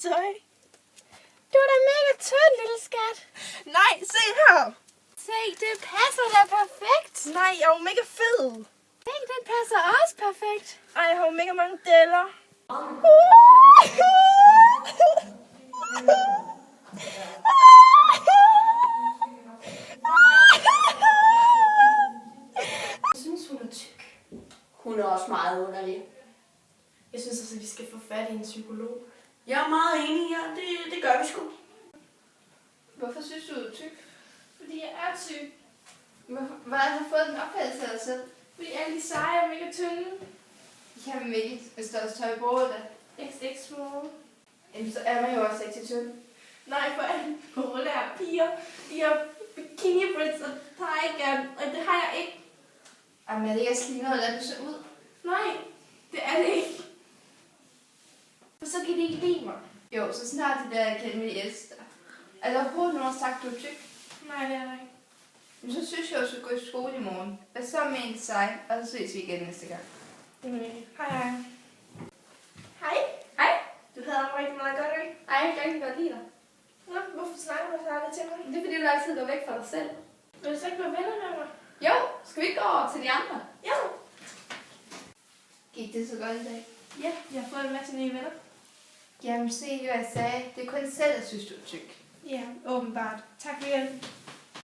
tøj. Du er da mega tynd, lille skat. Nej, se her. Se, det passer da perfekt. Nej, jeg er jo mega fed. Se, den passer også perfekt. Ej, jeg har jo mega mange deller. Jeg synes, hun er tyk. Hun er også meget underlig. Jeg synes også, at vi skal få fat i en psykolog. Jeg er meget enig, ja. Det gør vi sgu. Hvorfor synes du, du er tyk? Fordi jeg er tyk. Hvordan har du fået den opfattelse af dig selv? Fordi alle de seje er mega tynde. Jamen Mikkel, hvis der er tøj på det. XX small. Jamen, så er man jo også rigtig tynd. Nej, for alle populære piger, de har bikini brits og tiger, og det har jeg ikke. Jamen, er det ikke at slige noget, hvordan du ser ud? Nej, det er det ikke. For så kan de ikke lide mig. Jo, så snart de der kan elsker dig. Er der overhovedet nogen, der har sagt, du er tyk? Nej, det er der ikke. Men så synes jeg, at du skal gå i skole i morgen. Hvad så med en sig, og så ses vi igen næste gang. Hej, hej. Hej. Hej. Du havde ham rigtig meget godt, ikke? Ej, jeg kan rigtig godt lide dig. Nå, hvorfor snakker du så aldrig til mig? Det er fordi, du altid går væk fra dig selv. Vil du så ikke være venner med mig? Jo, skal vi ikke gå over til de andre? Jo. Gik det så godt i dag? Ja, jeg har fået en masse nye venner. Jamen se, hvad jeg sagde. Det er kun selv, der synes, du er tyk. Ja, åbenbart. Tak for hjælp.